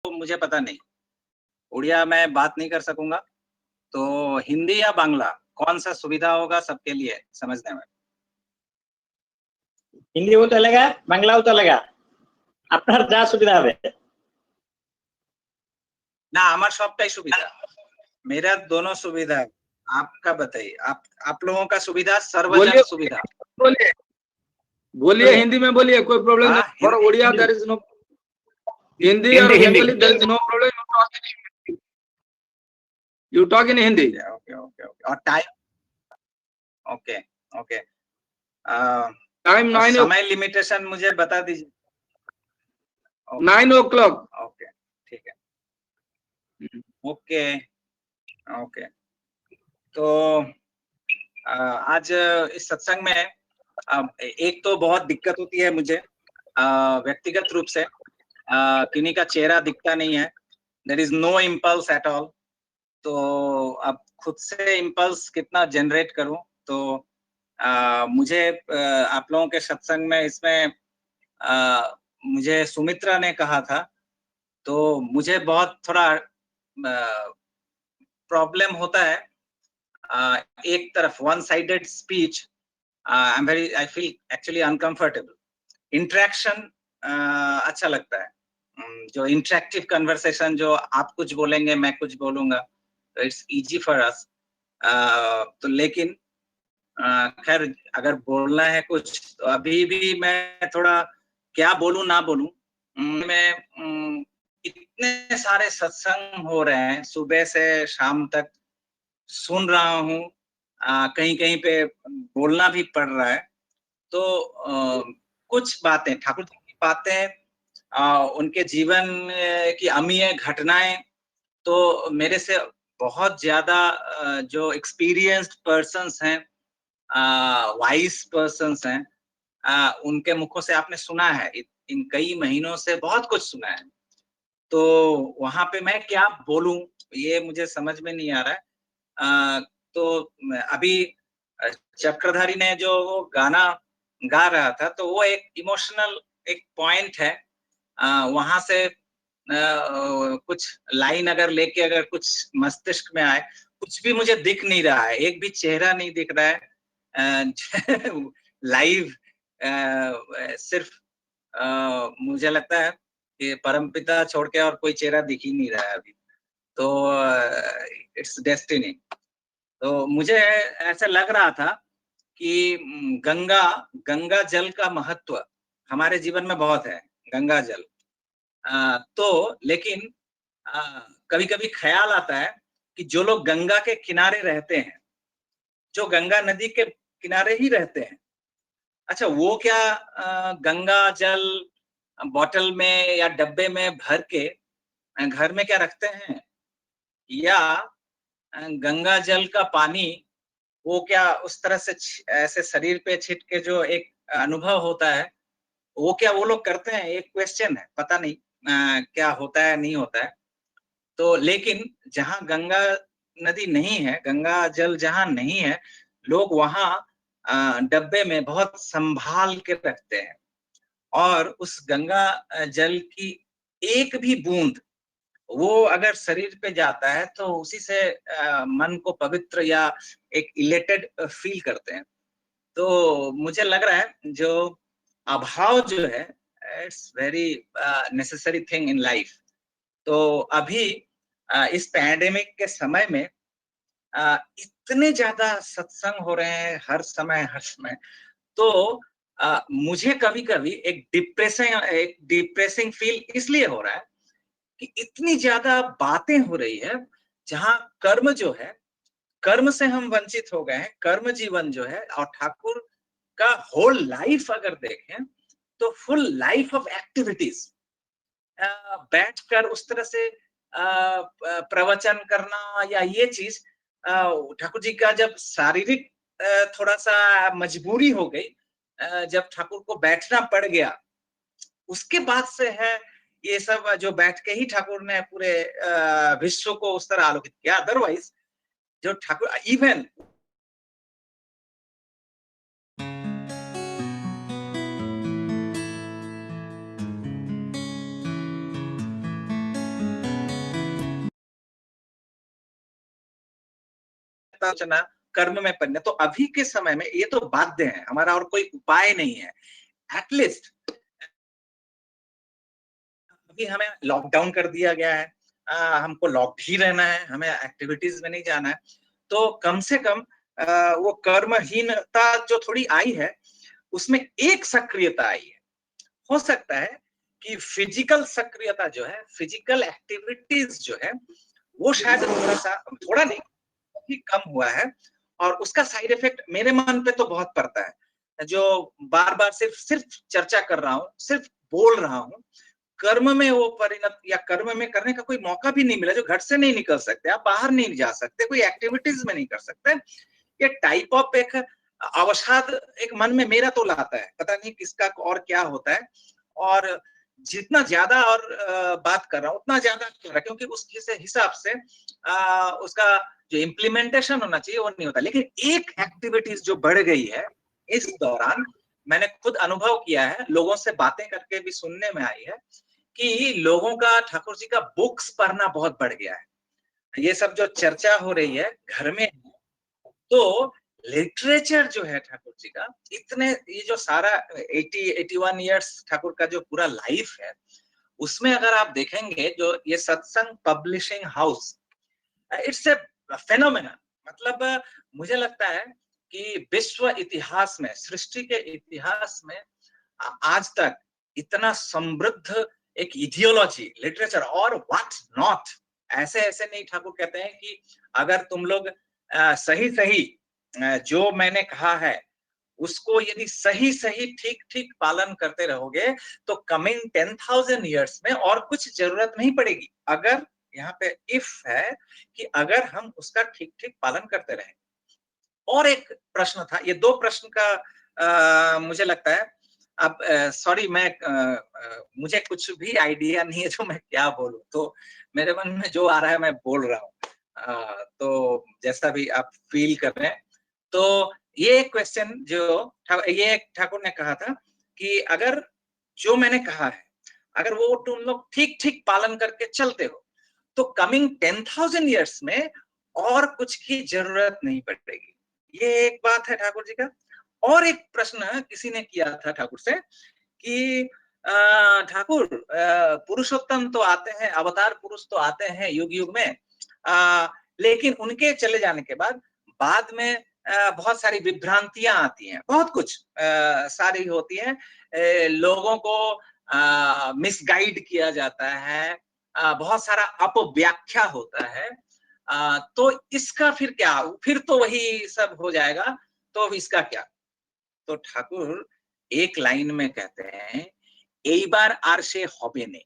मुझे पता नहीं, उड़िया मैं बात नहीं कर सकूंगा, तो हिंदी या बांग्ला कौन सा सुविधा होगा सबके लिए समझने में? হিন্দিও চলেগা, বাংলাও চলেগা, আপনার যা সুবিধা হবে। ना हमार सबटाई सुविधा, मेरा दोनों सुविधा है। आपका बताइए, आप लोगों का सुविधा, सर्वजन सुविधा। बोलिए बोलिए, हिंदी में बोलिए, कोई प्रॉब्लम हाँ, नहीं। For Odia there is no, Hindi और Hindi. Bengali there is no problem, you talk in Hindi. Okay okay okay. और टाइम, ओके ओके, टाइम 9 समय लिमिटेशन मुझे बता दीजिए। 9 o'clock। ओके ठीक है, ओके ओके। तो आज इस सत्संग में एक तो बहुत दिक्कत होती है मुझे व्यक्तिगत रूप से, किन्हीं का चेहरा दिखता नहीं है, there is no impulse at all. तो अब खुद से इम्पल्स कितना जनरेट करूं, तो मुझे आप लोगों के सत्संग में इसमें मुझे सुमित्रा ने कहा था, तो मुझे बहुत थोड़ा प्रॉब्लम होता है, एक तरफ one sided speech, I feel actually uncomfortable. Interaction अच्छा लगता है, जो इंटरेक्टिव कन्वर्सेशन, जो आप कुछ बोलेंगे मैं कुछ बोलूंगा, तो इट्स इजी फॉर अस। तो लेकिन खैर अगर बोलना है कुछ, तो अभी भी मैं थोड़ा क्या बोलूं ना बोलूं, मैं इतने सारे सत्संग हो रहे हैं, सुबह से शाम तक सुन रहा हूँ, कहीं कहीं पे बोलना भी पड़ रहा है। तो कुछ बातें, ठाकुर जी की बातें, उनके जीवन की अमीय घटनाएं, तो मेरे से बहुत ज्यादा जो एक्सपीरियंस्ड पर्सन्स हैं, वाइज पर्सन्स हैं, उनके मुखों से आपने सुना है, इन कई महीनों से बहुत कुछ सुना है। तो वहां पे मैं क्या बोलूं, ये मुझे समझ में नहीं आ रहा है। तो अभी चक्रधारी ने जो वो गाना गा रहा था, तो वो एक इमोशनल एक पॉइंट है, वहां से कुछ लाइन अगर लेके अगर कुछ मस्तिष्क में आए, कुछ भी मुझे दिख नहीं रहा है, एक भी चेहरा नहीं दिख रहा है लाइव, सिर्फ मुझे लगता है कि परमपिता छोड़ के और कोई चेहरा दिख ही नहीं रहा है अभी, तो इट्स डेस्टिनी। तो मुझे ऐसा लग रहा था कि गंगा जल का महत्व हमारे जीवन में बहुत है, गंगा जल। तो लेकिन कभी कभी ख्याल आता है कि जो लोग गंगा के किनारे रहते हैं, जो गंगा नदी के किनारे ही रहते हैं, अच्छा वो क्या गंगा जल बॉटल में या डब्बे में भर के घर में क्या रखते हैं, या गंगा जल का पानी वो क्या उस तरह से ऐसे शरीर पे छिट के जो एक अनुभव होता है, वो क्या वो लोग करते हैं, एक क्वेश्चन है, पता नहीं क्या होता है नहीं होता है। तो लेकिन जहां गंगा नदी नहीं है, गंगा जल जहां नहीं है, लोग वहां डब्बे में बहुत संभाल के रखते हैं, और उस गंगा जल की एक भी बूंद वो अगर शरीर पे जाता है, तो उसी से मन को पवित्र या एक इलेटेड फील करते हैं। तो मुझे लग रहा है जो अभाव जो है, it's very necessary thing in life. तो अभी इस पैंडेमिक के समय में इतने ज्यादा सत्संग हो रहे हैं हर समय, तो मुझे कभी कभी एक डिप्रेसिंग फील इसलिए हो रहा है कि इतनी ज्यादा बातें हो रही है, जहां कर्म जो है, कर्म से हम वंचित हो गए हैं, कर्म जीवन जो है, और ठाकुर का होल लाइफ अगर देखें, तो फुल लाइफ ऑफ एक्टिविटीज, बैठकर उस तरह से प्रवचन करना या ये चीज, ठाकुर जी का जब शारीरिक थोड़ा सा मजबूरी हो गई, जब ठाकुर को बैठना पड़ गया, उसके बाद से है ये सब, जो बैठ के ही ठाकुर ने पूरे विश्व को उस तरह आलोकित किया। अदरवाइज जो ठाकुर इवन सोचना, कर्म में परिणत। तो अभी के समय में ये तो बाध्य है, हमारा और कोई उपाय नहीं है। एटलीस्ट अभी हमें लॉकडाउन कर दिया गया है, हमको लॉक ही रहना है, हमें एक्टिविटीज में नहीं जाना है, तो कम से कम वो कर्महीनता जो थोड़ी आई है उसमें एक सक्रियता आई है। हो सकता है कि फिजिकल सक्रियता जो है, फिजिकल एक्टिविटीज जो है, वो शायद थोड़ा सा, थोड़ा नहीं, काफी कम हुआ है। और उसका साइड इफेक्ट मेरे मन पे तो बहुत पड़ता है, जो बार बार सिर्फ सिर्फ चर्चा कर रहा हूँ, सिर्फ बोल रहा हूँ, कर्म में वो परिणत या कर्म में करने का कोई मौका भी नहीं मिला। जो घर से नहीं निकल सकते, आप बाहर नहीं जा सकते, कोई एक्टिविटीज में नहीं कर सकते, ये टाइप ऑफ एक अवसाद एक मन में मेरा तो लाता है, पता नहीं किसका और क्या होता है। और जितना ज्यादा और बात कर रहा हूँ उतना ज्यादा कर रहा है, क्योंकि उस हिसाब से उसका जो इम्प्लीमेंटेशन होना चाहिए वो नहीं होता। लेकिन एक एक्टिविटीज जो बढ़ गई है इस दौरान, मैंने खुद अनुभव किया है, लोगों से बातें करके भी सुनने में आई है कि लोगों का ठाकुर जी का बुक्स पढ़ना बहुत बढ़ गया है। ये सब जो चर्चा हो रही है घर में, तो लिटरेचर जो है ठाकुर जी का, इतने ये जो सारा 81 ईयर्स ठाकुर का जो पूरा लाइफ है, उसमें अगर आप देखेंगे जो ये सत्संग publishing house, it's a phenomena. मतलब मुझे लगता है कि विश्व इतिहास में, सृष्टि के इतिहास में आज तक इतना समृद्ध एक इडियोलॉजी, लिटरेचर और व्हाट नॉट, ऐसे ऐसे नहीं। ठाकुर कहते हैं कि अगर तुम लोग सही सही जो मैंने कहा है उसको यदि सही सही ठीक ठीक पालन करते रहोगे, तो कमिंग 10,000 ईयर्स में और कुछ जरूरत नहीं पड़ेगी। अगर यहाँ पे इफ है कि अगर हम उसका ठीक ठीक पालन करते रहे। और एक प्रश्न था, ये दो प्रश्न का मुझे लगता है, अब सॉरी मैं मुझे कुछ भी आइडिया नहीं है जो मैं क्या बोलूं, तो मेरे मन में जो आ रहा है मैं बोल रहा हूँ। तो जैसा भी आप फील कर रहे हैं। तो ये क्वेश्चन जो ये ठाकुर ने कहा था कि अगर जो मैंने कहा है अगर वो तुम लोग ठीक ठीक पालन करके चलते हो, तो कमिंग 10,000 ईयर्स में और कुछ की जरूरत नहीं पड़ेगी। ये एक बात है ठाकुर जी का। और एक प्रश्न किसी ने किया था ठाकुर से कि ठाकुर पुरुषोत्तम तो आते हैं, अवतार पुरुष तो आते हैं युग युग में, लेकिन उनके चले जाने के बाद में बहुत सारी विभ्रांतियां आती हैं, बहुत कुछ सारी होती हैं, लोगों को मिसगाइड किया जाता है, बहुत सारा अपव्याख्या होता है। तो इसका फिर क्या, फिर तो वही सब हो जाएगा, तो इसका क्या? तो ठाकुर एक लाइन में कहते हैं, এইবার আর সে হবে ने।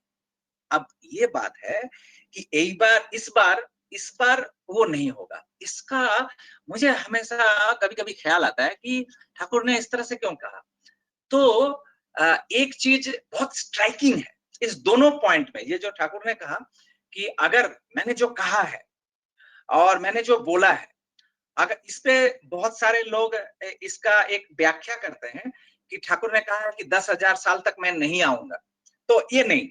अब ये बात है कि इस बार वो नहीं होगा। इसका मुझे हमेशा कभी कभी ख्याल आता है कि ठाकुर ने इस तरह से क्यों कहा। तो एक चीज बहुत स्ट्राइकिंग है इस दोनों पॉइंट में, ये जो ठाकुर ने कहा कि अगर मैंने जो कहा है और मैंने जो बोला है, अगर इस पे बहुत सारे लोग इसका एक व्याख्या करते हैं कि ठाकुर ने कहा है कि 10,000 साल तक मैं नहीं आऊंगा, तो ये नहीं,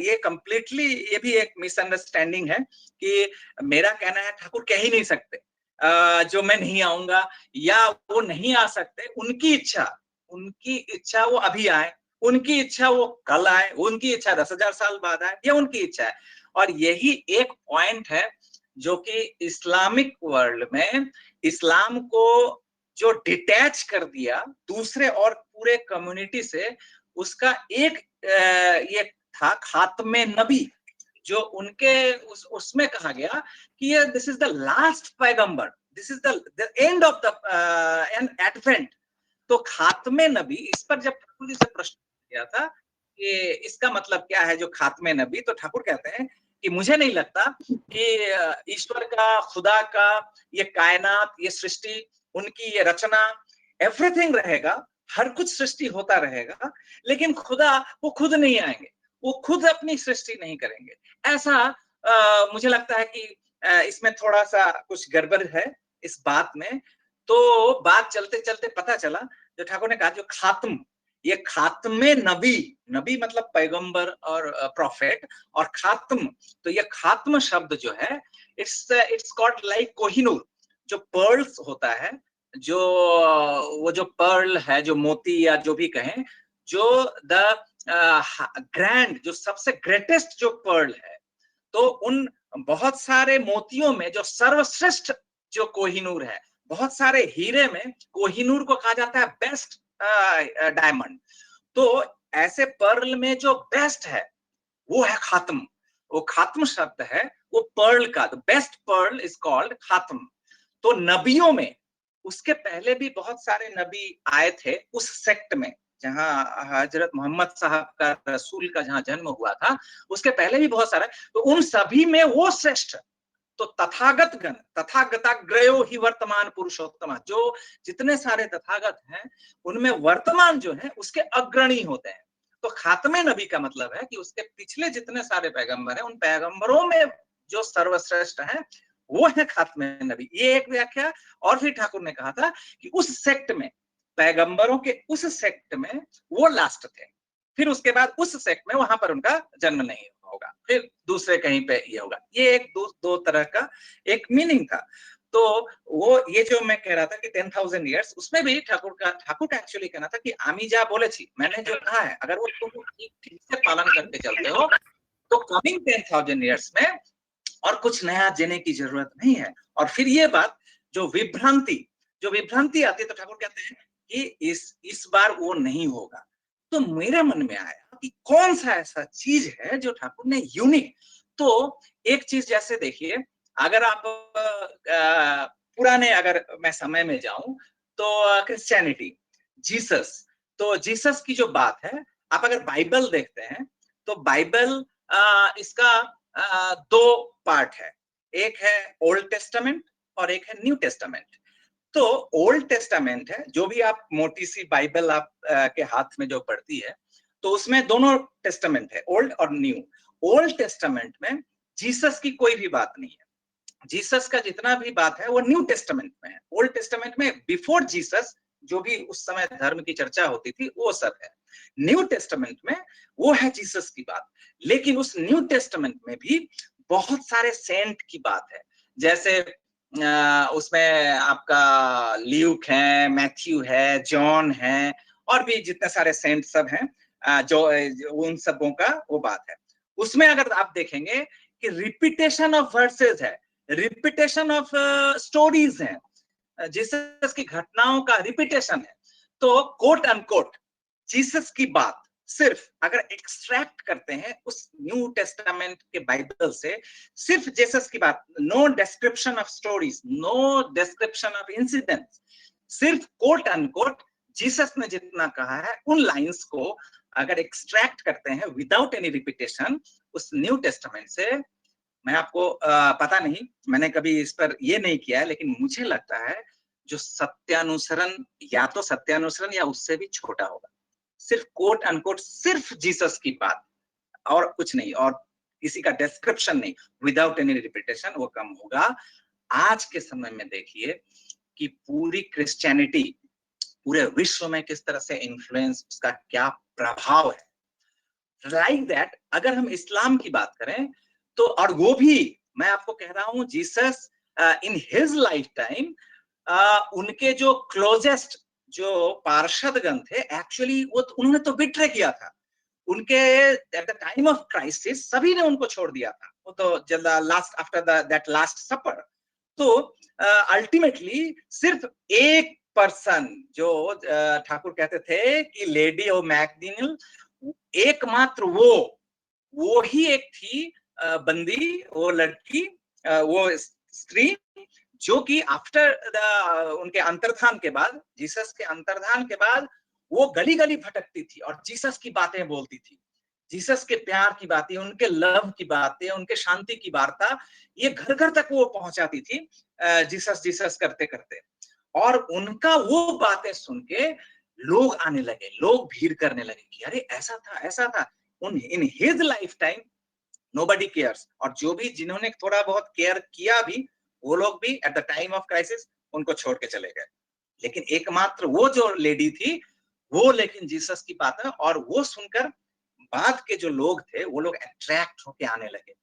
ये कंप्लीटली, ये भी एक मिसअंडरस्टैंडिंग है कि मेरा कहना है ठाकुर कह ही नहीं सकते जो मैं नहीं आऊंगा, या वो नहीं आ सकते, उनकी इच्छा वो अभी आए, उनकी इच्छा वो कल आए, उनकी इच्छा 10,000 साल बाद आए, ये उनकी इच्छा है। और यही एक पॉइंट है जो कि इस्लामिक वर्ल्ड में इस्लाम को जो डिटैच कर दिया दूसरे और पूरे कम्युनिटी से, उसका एक ये था खात्मे नबी, जो उनके उसमें कहा गया कि ये दिस इज द लास्ट पैगंबर, this is the end of the an advent. तो खात्मे नबी, इस पर जब ठाकुर जी से प्रश्न किया था कि इसका मतलब क्या है जो खात्मे नबी, तो ठाकुर कहते हैं कि मुझे नहीं लगता कि ईश्वर का, खुदा का ये कायनात, ये सृष्टि, उनकी ये रचना, एवरीथिंग रहेगा, हर कुछ सृष्टि होता रहेगा, लेकिन खुदा वो खुद नहीं आएंगे, वो खुद अपनी सृष्टि नहीं करेंगे। ऐसा मुझे लगता है कि इसमें थोड़ा सा कुछ गड़बड़ है इस बात में। तो बात चलते चलते पता चला, जो ठाकुर ने कहा जो खात्म, ये खात्मे नबी, नबी मतलब पैगंबर और प्रॉफेट, और खात्म, तो ये खात्म शब्द जो है इट्स कॉल्ड लाइक कोहिनूर। जो पर्ल्स होता है, जो वो जो पर्ल है, जो मोती या जो भी कहें, जो द ग्रैंड, जो सबसे ग्रेटेस्ट जो पर्ल है, तो उन बहुत सारे मोतियों में जो सर्वश्रेष्ठ जो कोहिनूर है, बहुत सारे हीरे में कोहिनूर को कहा जाता है बेस्ट डायमंड। तो ऐसे पर्ल में जो बेस्ट है वो है खात्म। वो खात्म शब्द है वो पर्ल का, the best pearl is called खात्म। तो नबियों में उसके पहले भी बहुत सारे नबी आए थे उस सेक्ट में, जहां हजरत मोहम्मद साहब का, रसूल का जहां जन्म हुआ था, उसके पहले भी बहुत सारे, तो उन सभी में वो श्रेष्ठ। तो तथागत गण, तथागताग्रयो ही वर्तमान पुरुषोत्तम, जो जितने सारे तथागत हैं उनमें वर्तमान जो है उसके अग्रणी होते हैं। तो खात्मे नबी का मतलब है कि उसके पिछले जितने सारे पैगंबर हैं, उन पैगंबरों में जो सर्वश्रेष्ठ है वो है खात्मे नबी। ये एक व्याख्या। और फिर ठाकुर ने कहा था कि उस सेक्ट में, पैगंबरों के उस सेक्ट में वो लास्ट थे, फिर उसके बाद उस सेक्ट में वहां पर उनका जन्म नहीं होगा, फिर दूसरे कहीं पे ये होगा। ये एक दो तरह का एक मीनिंग था। तो वो ये जो मैं कह रहा था कि 10,000 years, उसमें भी ठाकुर का एक्चुअली कहना था कि आमी जा बोले छी, मैंने जो कहा है अगर वो तुम ठीक से पालन करके चलते हो तो कमिंग 10,000 years में और कुछ नया देने की जरूरत नहीं है। और फिर ये बात जो विभ्रांति आती है, तो ठाकुर कहते हैं कि इस बार वो नहीं होगा। तो मेरे मन में आया कि कौन सा ऐसा चीज है जो ठाकुर ने यूनिक। तो एक चीज जैसे देखिए, अगर आप पुराने, अगर मैं समय में जाऊं तो क्रिश्चियनिटी, जीसस, तो जीसस की जो बात है, आप अगर बाइबल देखते हैं तो बाइबल इसका दो पार्ट है, एक है ओल्ड टेस्टामेंट और एक है न्यू टेस्टामेंट। तो ओल्ड टेस्टामेंट है, जो भी आप मोटी सी बाइबल आप के हाथ में जो पढ़ती है, तो उसमें दोनों टेस्टामेंट है, ओल्ड और न्यू। ओल्ड टेस्टामेंट में जीसस की कोई भी बात नहीं है, जीसस का जितना भी बात है वो न्यू टेस्टामेंट में है। ओल्ड टेस्टामेंट में बिफोर जीसस जो भी उस समय धर्म की चर्चा होती थी वो सब है। न्यू टेस्टामेंट में वो है जीसस की बात। लेकिन उस न्यू टेस्टामेंट में भी बहुत सारे सेंट की बात है, जैसे उसमें आपका ल्यूक है, मैथ्यू है, जॉन है, और भी जितने सारे सेंट सब हैं, जो उन सबों का वो बात है। उसमें अगर आप देखेंगे कि रिपीटेशन ऑफ वर्सेस है, रिपीटेशन ऑफ स्टोरीज है, जीसस की घटनाओं का रिपीटेशन है। तो कोट अनकोट जीसस की बात सिर्फ अगर एक्सट्रैक्ट करते हैं उस न्यू टेस्टामेंट के बाइबल से, सिर्फ जीसस की बात, no description of stories, no description of incidents, सिर्फ कोट अनकोट जीसस ने जितना कहा है उन लाइंस को अगर एक्सट्रैक्ट करते हैं विदाउट एनी रिपीटेशन उस न्यू टेस्टामेंट से, मैं आपको पता नहीं, मैंने कभी इस पर ये नहीं किया है, लेकिन मुझे लगता है जो सत्यानुसरण, या तो सत्यानुसरण या उससे भी छोटा होगा, सिर्फ कोट अनकोट सिर्फ जीसस की बात और कुछ नहीं, और किसी का डिस्क्रिप्शन नहीं, विदाउट एनी रिपीटेशन, वो कम होगा। आज के समय में देखिए कि पूरी क्रिश्चियनिटी पूरे विश्व में किस तरह से इन्फ्लुएंस, उसका क्या प्रभाव है। लाइक दैट अगर हम इस्लाम की बात करें तो, और वो भी मैं आपको कह रहा हूं Jesus in his life time, उनके जो क्लोजेस्ट जो पार्षदगण थे, एक्चुअली वो उन्होंने तो बिट्रे किया था। उनके at the time of crisis सभी ने उनको छोड़ दिया था, वो तो लास्ट आफ्टर दैट लास्ट सपर। तो अल्टीमेटली सिर्फ एक पर्सन जो ठाकुर कहते थे कि लेडी ऑफ मैकडिनल, एकमात्र वो ही एक थी बंदी, वो लड़की, वो स्त्री, जो कि आफ्टर उनके अंतर्धान के बाद, जीसस के अंतर्धान के बाद वो गली गली भटकती थी और जीसस की बातें बोलती थी, जीसस के प्यार की बातें, उनके लव की बातें, उनके शांति की वार्ता, ये घर घर तक वो पहुंचाती थी जीसस जीसस करते करते। और उनका वो बातें सुन के लोग आने लगे, लोग भीड़ करने लगे कि अरे ऐसा था, ऐसा था। In his life time nobody cares, और जो भी जिन्होंने थोड़ा बहुत केयर किया भी, वो लोग भी at the time of crisis उनको छोड़ के चले गए। लेकिन एकमात्र वो जो लेडी थी, वो लेकिन जीसस की बात है, और वो सुनकर बाद के जो लोग थे वो लोग अट्रैक्ट होके आने लगे,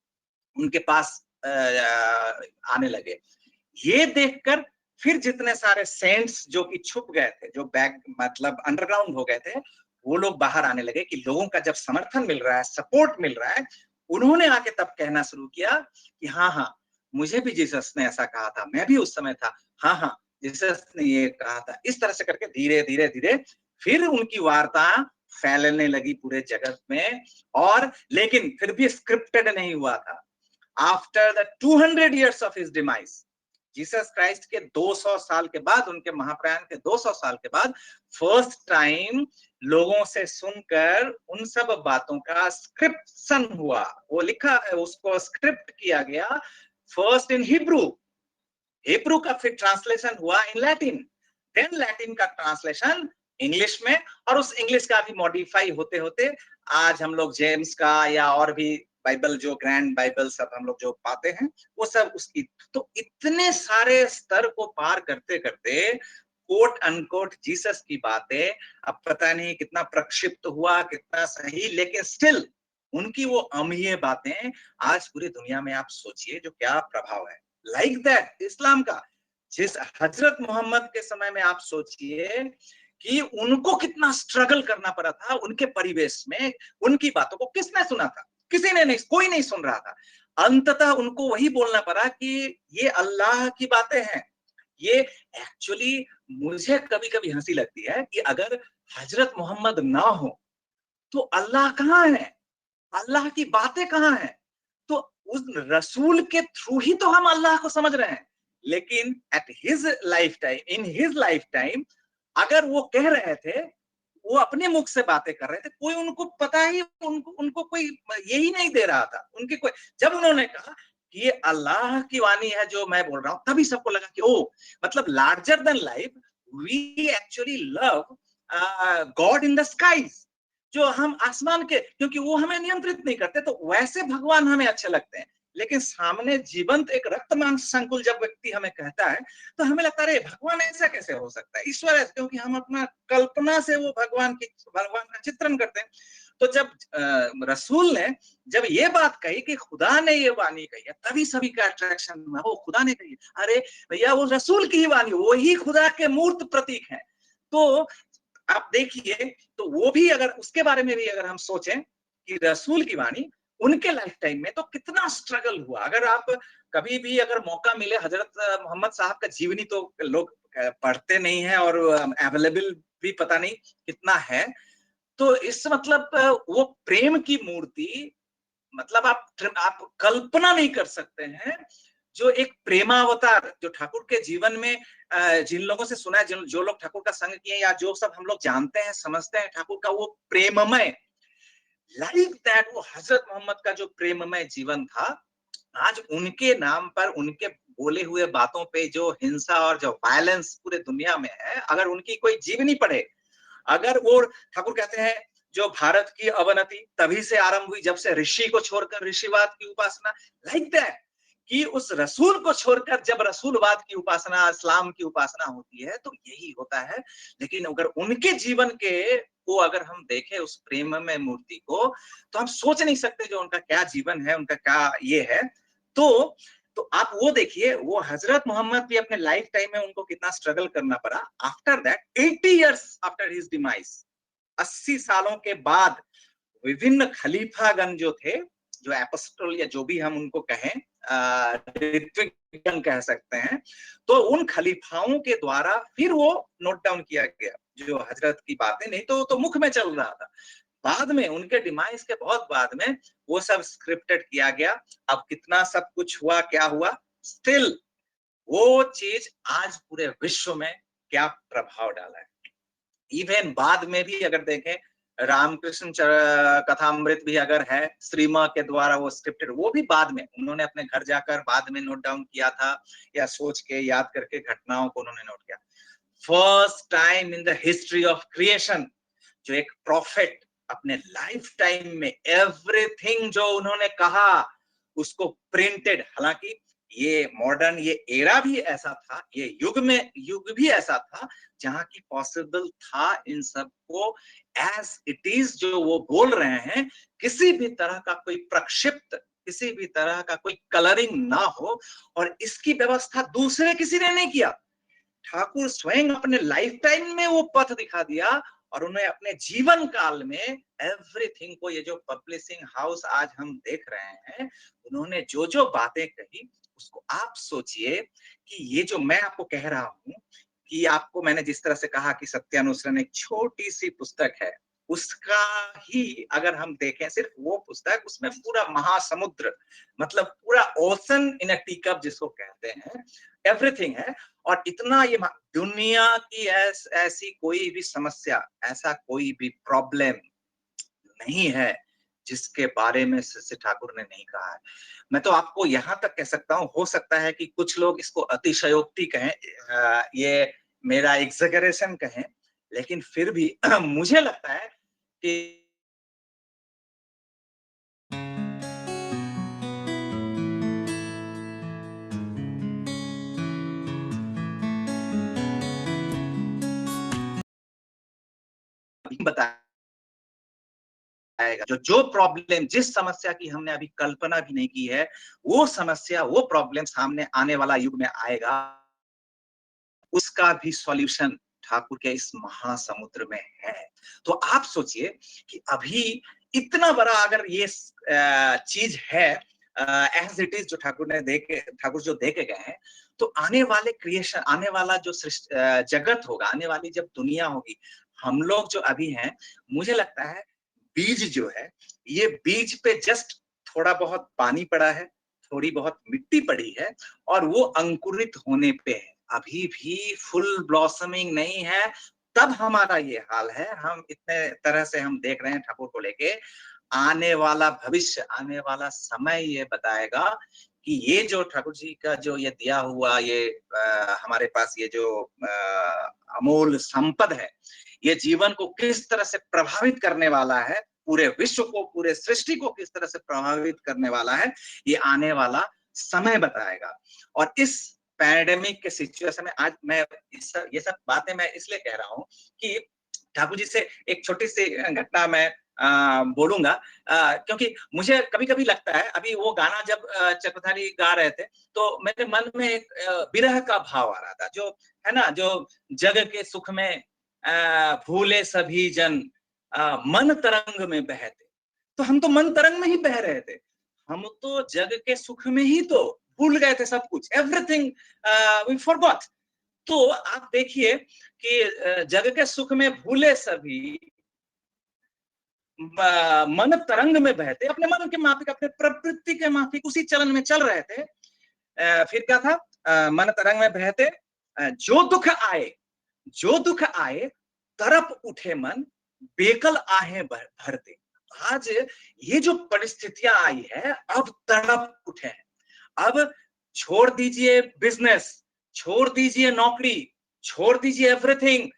उनके पास आने लगे। ये देखकर फिर जितने सारे सेंट्स जो कि छुप गए थे, जो बैक मतलब अंडरग्राउंड हो गए थे, वो लोग बाहर आने लगे कि लोगों का जब समर्थन मिल रहा है, सपोर्ट मिल रहा है, उन्होंने आके तब कहना शुरू किया कि हाँ हाँ, मुझे भी जीसस ने ऐसा कहा था, मैं भी उस समय था, हाँ हाँ, जीसस ने ये कहा था। इस तरह से करके धीरे धीरे धीरे फिर उनकी वार्ता फैलने लगी पूरे जगत में, और लेकिन फिर भी स्क्रिप्टेड नहीं हुआ था। After the 200 years of his demise, Jesus Christ के 200 साल के बाद, उनके महाप्रयाण के 200 साल के बाद फर्स्ट टाइम लोगों से सुनकर उन सब बातों का स्क्रिप्शन हुआ, वो लिखा, उसको स्क्रिप्ट किया गया फर्स्ट इन हिब्रू, हिब्रू का फिर ट्रांसलेशन हुआ इन लैटिन, देन लैटिन का ट्रांसलेशन इंग्लिश में, और उस इंग्लिश का भी मॉडिफाई होते होते आज हम लोग जेम्स का या और भी बाइबल, जो ग्रैंड बाइबल सब हम लोग जो पाते हैं, वो सब उसकी, तो इतने सारे स्तर को पार करते करते कोट अनकोट जीसस की बातें, अब पता नहीं कितना प्रक्षिप्त हुआ, कितना सही, लेकिन स्टिल उनकी वो अमीय बातें आज पूरी दुनिया में, आप सोचिए जो क्या प्रभाव है। लाइक दैट इस्लाम का, जिस हजरत मोहम्मद के समय में आप सोचिए कि उनको कितना स्ट्रगल करना पड़ा था, उनके परिवेश में उनकी बातों को किसने सुना था? किसी ने नहीं, कोई नहीं सुन रहा था। अंततः उनको वही बोलना पड़ा कि ये अल्लाह की बातें हैं। ये एक्चुअली मुझे कभी कभी हंसी लगती है कि अगर हजरत मोहम्मद ना हो तो अल्लाह कहाँ है, अल्लाह की बातें कहाँ हैं? तो उस रसूल के थ्रू ही तो हम अल्लाह को समझ रहे हैं। लेकिन at his life time, in his life time, अगर वो कह रहे थे, वो अपने मुख से बातें कर रहे थे, कोई उनको पता ही, उनको उनको कोई यही नहीं दे रहा था, उनकी कोई, जब उन्होंने कहा कि ये अल्लाह की वाणी है जो मैं बोल रहा हूं, तभी सबको लगा कि ओ, मतलब larger than life, we actually love God in the skies, जो हम आसमान के, क्योंकि वो हमें नियंत्रित नहीं करते, तो वैसे भगवान हमें अच्छे लगते हैं। लेकिन सामने जीवंत एक रक्त मांस संकुल जब व्यक्ति हमें कहता है, तो हमें लगता है भगवान ऐसा कैसे हो सकता है, ईश्वर है, क्योंकि हम अपना कल्पना से वो भगवान का चित्रण करते हैं। तो जब रसूल ने जब ये बात कही कि खुदा ने ये वाणी कही है, तभी सभी का अट्रैक्शन हुआ, वो खुदा ने कही, अरे भैया वो रसूल की ही वाणी, वो ही खुदा के मूर्त प्रतीक है। तो आप देखिए, तो वो भी अगर उसके बारे में भी अगर हम सोचें कि रसूल की वाणी उनके लाइफ टाइम में तो कितना स्ट्रगल हुआ। अगर आप कभी भी अगर मौका मिले, हजरत मोहम्मद साहब का जीवनी तो लोग पढ़ते नहीं है, और अवेलेबल भी पता नहीं कितना है। तो इस मतलब वो प्रेम की मूर्ति, मतलब आप कल्पना नहीं कर सकते हैं, जो एक प्रेमावतार जो ठाकुर के जीवन में जिन लोगों से सुना है, जो लोग ठाकुर का संग किए, या जो सब हम लोग जानते हैं समझते हैं ठाकुर का वो प्रेममय, लाइक दैट, वो हजरत मोहम्मद का जो प्रेममय जीवन था, आज उनके नाम पर, उनके बोले हुए बातों पे जो हिंसा और जो वायलेंस पूरे दुनिया में है, अगर उनकी कोई जीवनी पढ़े, अगर वो ठाकुर कहते हैं जो भारत की अवनति तभी से आरंभ हुई जब से ऋषि को छोड़कर ऋषिवाद की उपासना, लाइक दैट, कि उस रसूल को छोड़कर जब रसूलवाद की उपासना, इस्लाम की उपासना होती है, तो यही होता है। लेकिन अगर उनके जीवन के को अगर हम देखें उस प्रेम में मूर्ति को, तो हम सोच नहीं सकते जो उनका क्या जीवन है, उनका क्या ये है। तो आप वो देखिए, वो हजरत मोहम्मद भी अपने लाइफ टाइम में उनको कितना स्ट्रगल करना पड़ा। After that 80 years after his demise, 80 सालों के बाद विभिन्न खलीफागण जो थे, जो एपोस्टल या जो भी हम उनको कहें, ऋत्विकगण कह सकते हैं, तो उन खलीफाओं के द्वारा फिर वो नोट डाउन किया गया, जो हजरत की बातें नहीं तो मुख में चल रहा था, बाद में उनके डिमाइस के बहुत बाद में वो सब स्क्रिप्टेड किया गया। अब कितना सब कुछ हुआ, क्या हुआ, स्टिल वो चीज आज पूरे विश्व में क्या प्रभाव डाला है। इवन बाद में भी अगर देखें, रामकृष्ण कथामृत भी अगर है, श्रीमा के द्वारा वो स्क्रिप्टेड, वो भी बाद में उन्होंने अपने घर जाकर बाद में नोट डाउन किया था, या सोच के याद करके घटनाओं को उन्होंने नोट किया। First time in the history of creation, जो एक प्रॉफिट अपने लाइफ टाइम में एवरीथिंग जो उन्होंने कहा उसको प्रिंटेड, हालांकि ये मॉडर्न, ये एरा भी ऐसा था, ये युग भी ऐसा था जहां की पॉसिबल था इन सबको एज इट इज जो वो बोल रहे हैं, किसी भी तरह का कोई प्रक्षिप्त, किसी भी तरह का कोई कलरिंग ना हो, और इसकी व्यवस्था दूसरे किसी ने नहीं किया। ठाकुर स्वयं अपने लाइफ टाइम में वो पथ दिखा दिया और उन्हें अपने जीवन काल में एवरीथिंग को, ये जो पब्लिशिंग हाउस आज हम देख रहे हैं, उन्होंने जो जो बातें कही उसको आप सोचिए कि ये जो मैं आपको कह रहा हूं कि आपको मैंने जिस तरह से कहा कि सत्यानुसरण एक छोटी सी पुस्तक है, उसका ही अगर हम देखें सिर्फ वो पुस्तक, उसमें पूरा महासमुद्र, मतलब पूरा ocean in a tea cup जिसको कहते हैं, एवरीथिंग है। और इतना ये दुनिया की ऐसी कोई भी समस्या, ऐसा कोई भी प्रॉब्लम नहीं है जिसके बारे में श्री ठाकुर ने नहीं कहा है। मैं तो आपको यहाँ तक कह सकता हूँ, हो सकता है कि कुछ लोग इसको अतिशयोक्ति कहें, ये मेरा एग्जैगरेशन कहें, लेकिन फिर भी मुझे लगता है कि बताएगा जो जो प्रॉब्लम, जिस समस्या की हमने अभी कल्पना भी नहीं की है, वो समस्या, वो प्रॉब्लम सामने आने वाला युग में आएगा, उसका भी सॉल्यूशन ठाकुर के इस महासमुद्र में है। तो आप सोचिए कि अभी इतना बड़ा अगर ये चीज है एज इट इज जो ठाकुर जो दे के गए हैं, तो आने वाले क्रिएशन, आने वाला जो जगत होगा, आने वाली जब दुनिया होगी, हम लोग जो अभी हैं, मुझे लगता है बीज जो है, ये बीज पे जस्ट थोड़ा बहुत पानी पड़ा है, थोड़ी बहुत मिट्टी पड़ी है और वो अंकुरित होने पे है, अभी भी फुल ब्लॉसमिंग नहीं है। तब हमारा ये हाल है, हम इतने तरह से हम देख रहे हैं ठाकुर को लेके। आने वाला भविष्य, आने वाला समय ये बताएगा कि ये जो ठाकुर जी का जो ये दिया हुआ ये हमारे पास ये जो अमूल संपद है, ये जीवन को किस तरह से प्रभावित करने वाला है, पूरे विश्व को, पूरे सृष्टि को किस तरह से प्रभावित करने वाला है, ये आने वाला समय बताएगा। और इस पैंडेमिक के सिचुएशन में आज मैं ये सब बातें मैं इसलिए कह रहा हूं कि ठाकुर जी से एक छोटी सी घटना मैं बोलूंगा, क्योंकि मुझे कभी कभी लगता है, अभी वो गाना जब चक्रधारी गा रहे थे, तो मेरे मन में एक विरह का भाव आ रहा था, जो है ना, जो जग के सुख में भूले सभी जन, मन तरंग में बहते। तो हम तो मन तरंग में ही बह रहे थे, हम तो जग के सुख में ही तो भूल गए थे सब कुछ, एवरीथिंग वी फॉरगॉट। तो आप देखिए कि जग के सुख में भूले सभी, मन तरंग में बहते, अपने मन के माफिक, अपने प्रवृत्ति के माफिक उसी चलन में चल रहे थे। फिर क्या था, मन तरंग में बहते, जो दुख आए, जो दुख आए, तरफ उठे मन, बेकल आहें भरते। आज ये जो परिस्थितियां आई है, अब तड़प उठे हैं। अब छोड़ दीजिए बिजनेस, छोड़ दीजिए नौकरी, छोड़ दीजिए एवरीथिंग,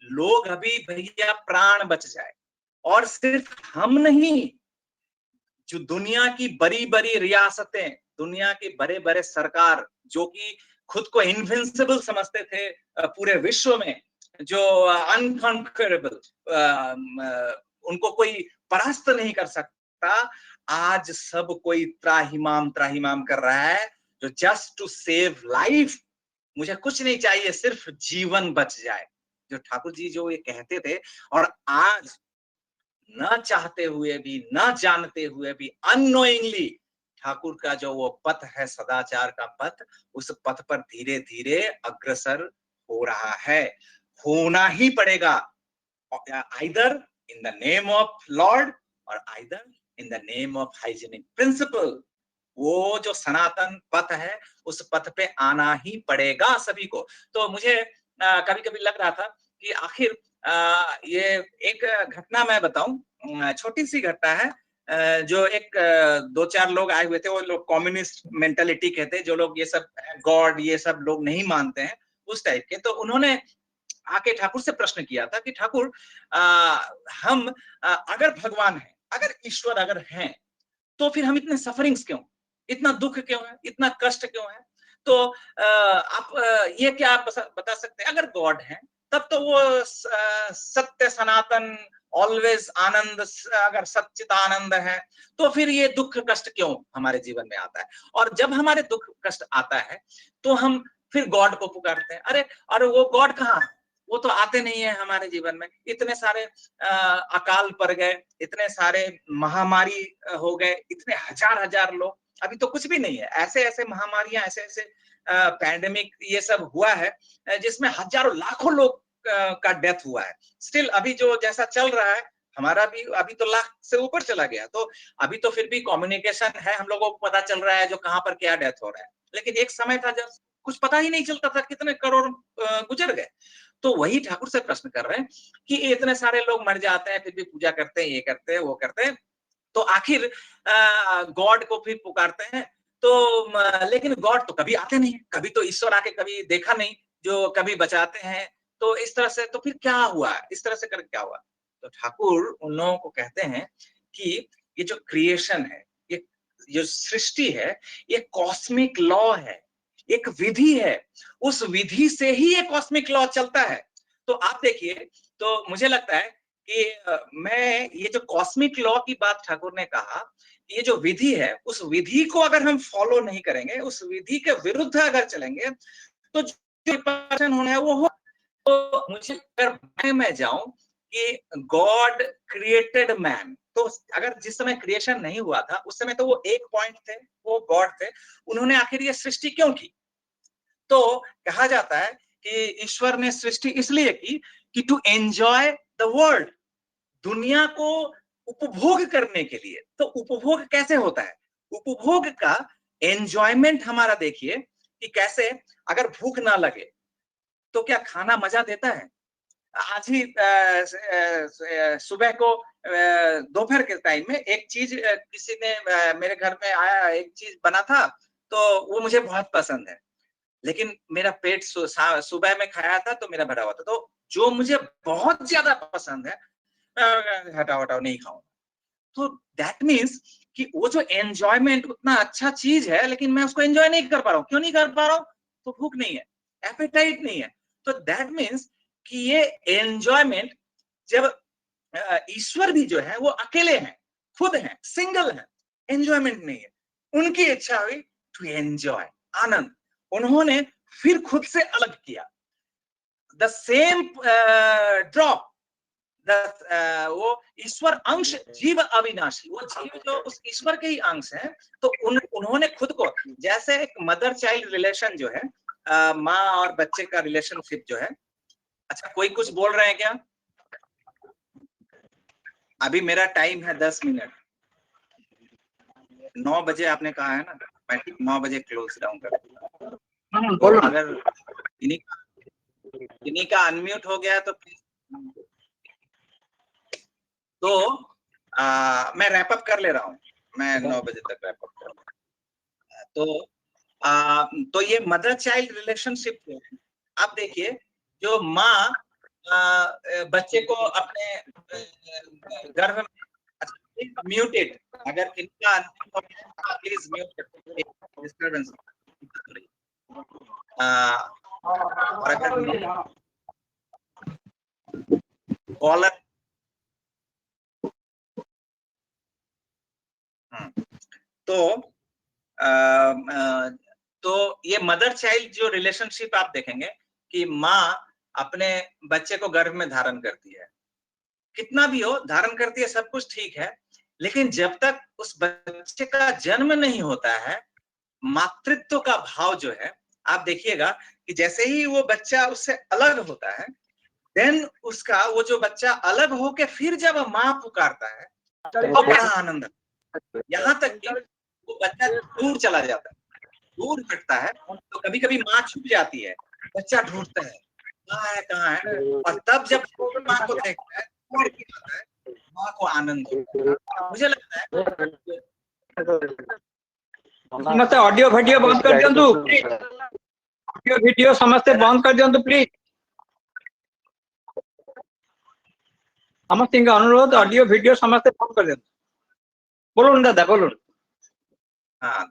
लोग अभी भैया प्राण बच जाए। और सिर्फ हम नहीं, जो दुनिया की बड़ी बड़ी रियासतें, दुनिया के बड़े बड़े सरकार, जो कि खुद को इनविंसिबल समझते थे पूरे विश्व में, जो अनकंकरेबल, उनको कोई परास्त नहीं कर सकता, आज सब कोई त्राहिमाम त्राहिमाम कर रहा है, जो जस्ट टू सेव लाइफ, मुझे कुछ नहीं चाहिए, सिर्फ जीवन बच जाए, जो ठाकुर जी जो ये कहते थे। और आज न चाहते हुए भी, न जानते हुए भी, अननोइंगली ठाकुर का जो वो पथ है, सदाचार का पथ, उस पथ पर धीरे धीरे अग्रसर हो रहा है, होना ही पड़ेगा, either in the name of lord और either in the name of hygienic principle. वो जो सनातन पथ है, उस पथ पे आना ही पड़ेगा सभी को। तो मुझे कभी कभी लग रहा था कि आखिर ये एक घटना मैं बताऊं, छोटी सी घटना है, जो एक दो चार लोग आए हुए थे, वो लोग कम्युनिस्ट मेंटालिटी कहते हैं, जो लोग ये सब गॉड ये सब लोग नहीं मानते हैं, उस टाइप के। तो उन्होंने आके ठाकुर से प्रश्न किया था कि ठाकुर, हम अगर भगवान है, अगर ईश्वर अगर हैं, तो फिर हम इतने सफरिंग्स क्यों, इतना दुख क्यों है, इतना कष्ट क्यों है? तो आप ये क्या आप बता सकते हैं, अगर गॉड है तब तो वो सत्य सनातन ऑलवेज आनंद, अगर सच्चित आनंद है, तो फिर ये दुख कष्ट क्यों हमारे जीवन में आता है? और जब हमारे दुख कष्ट आता है, तो हम फिर गॉड को पुकारते हैं। अरे अरे वो गॉड कहाँ है? वो तो आते नहीं है हमारे जीवन में। इतने सारे अकाल पड़ गए, इतने सारे महामारी हो गए, इतने हजार हजार लोग, अभी तो कुछ भी नहीं है। ऐसे ऐसे महामारियां, ऐसे ऐसे पैंडेमिक ये सब हुआ है जिसमें हजारों लाखों लोग का डेथ हुआ है। स्टिल अभी जो जैसा चल रहा है हमारा भी अभी तो लाख से ऊपर चला गया, तो अभी तो फिर भी कम्युनिकेशन है, हम लोगों को पता चल रहा है जो कहाँ पर क्या डेथ हो रहा है। लेकिन एक समय था जब कुछ पता ही नहीं चलता था कितने करोड़ गुजर गए। तो वही ठाकुर से प्रश्न कर रहे हैं कि इतने सारे लोग मर जाते हैं फिर भी पूजा करते हैं, ये करते हैं, वो करते हैं, तो आखिर गॉड को फिर पुकारते हैं। तो लेकिन गॉड तो कभी आते नहीं, कभी तो ईश्वर आके कभी देखा नहीं जो कभी बचाते हैं। तो इस तरह से तो फिर क्या हुआ, इस तरह से कर क्या हुआ? तो ठाकुर उन लोगों को कहते हैं कि ये जो क्रिएशन है, ये जो सृष्टि है, ये कॉस्मिक लॉ है, एक विधि है, उस विधि से ही ये कॉस्मिक लॉ चलता है। तो आप देखिए, तो मुझे लगता है कि मैं ये जो कॉस्मिक लॉ की बात ठाकुर ने कहा, ये जो विधि है, उस विधि को अगर हम फॉलो नहीं करेंगे, उस विधि के विरुद्ध अगर चलेंगे, तो जो रिपरकशन होना है वो हो। तो मुझे अगर मैं जाऊं कि गॉड क्रिएटेड मैन, तो अगर जिस समय क्रिएशन नहीं हुआ था उस समय तो वो एक पॉइंट थे, वो गॉड थे, उन्होंने आखिर ये सृष्टि क्यों की? तो कहा जाता है कि ईश्वर ने सृष्टि इसलिए की कि टू एंजॉय द वर्ल्ड, दुनिया को उपभोग करने के लिए। तो उपभोग कैसे होता है? उपभोग का एंजॉयमेंट हमारा देखिए कि कैसे, अगर भूख ना लगे तो क्या खाना मजा देता है? आज ही सुबह को दोपहर के टाइम में एक चीज किसी ने मेरे घर में आया, एक चीज बना था, तो वो मुझे बहुत पसंद है, लेकिन मेरा पेट सुबह में खाया था तो मेरा भरा हुआ था। तो जो मुझे बहुत ज्यादा पसंद है हटाओ हटाओ नहीं खाऊंगा। तो दैट मीन्स कि वो जो एंजॉयमेंट उतना अच्छा चीज है, लेकिन मैं उसको एंजॉय नहीं कर पा रहा हूँ। क्यों नहीं कर पा रहा हूँ? तो भूख नहीं है, एपेटाइट नहीं है। तो दैट मीन्स कि ये एंजॉयमेंट, जब ईश्वर भी जो है वो अकेले हैं, खुद हैं, सिंगल हैं, एंजॉयमेंट नहीं है, उनकी इच्छा हुई टू एंजॉय, आनंद, उन्होंने फिर खुद से अलग किया। द सेम ड्रॉप, वो ईश्वर अंश जीव अविनाशी, वो जीव जो उस ईश्वर के ही अंश है, तो उन्होंने खुद को, जैसे एक मदर चाइल्ड रिलेशन जो है, माँ और बच्चे का रिलेशनशिप जो है। अच्छा, कोई कुछ बोल रहे हैं क्या? अभी मेरा टाइम है 10 मिनट, 9 बजे आपने कहा है ना, मैं 9 बजे क्लोज डाउन कर दूंगा। तो अगर इन्हीं का अनम्यूट हो गया तो प्लीज। तो मैं रैप अप कर ले रहा हूँ, मैं 9 बजे तक रैप अप कर लूंगा। तो ये मदर चाइल्ड रिलेशनशिप है। आप देखिए, जो माँ बच्चे को अपने गर्भ में, म्यूटेड, अगर इनका प्लीज म्यूट डिस्टर्बेंस, और अगर कॉलर, तो तो ये मदर चाइल्ड जो रिलेशनशिप आप देखेंगे कि माँ अपने बच्चे को गर्भ में धारण करती है, कितना भी हो धारण करती है, सब कुछ ठीक है, लेकिन जब तक उस बच्चे का जन्म नहीं होता है, मातृत्व का भाव जो है, आप देखिएगा कि जैसे ही वो बच्चा उससे अलग होता है, देन उसका वो जो बच्चा अलग होके फिर जब माँ पुकारता है तो बड़ा आनंद है। यहाँ तक कि वो बच्चा दूर चला जाता है, दूर हटता है, तो कभी कभी माँ छुप जाती है, बच्चा ढूंढता है कहाँ है, और तब जब माँ को देखता है, दौड़ के आता है, माँ को आनंद होता है। मुझे लगता है समस्ते ऑडियो वीडियो बंद कर दियंतु, ऑडियो वीडियो समस्ते बंद कर दियंतु प्लीज। समस्त अनुरोध, ऑडियो वीडियो समस्ते बंद कर दियंतु। बोलुन दादा बोलुन। हाँ,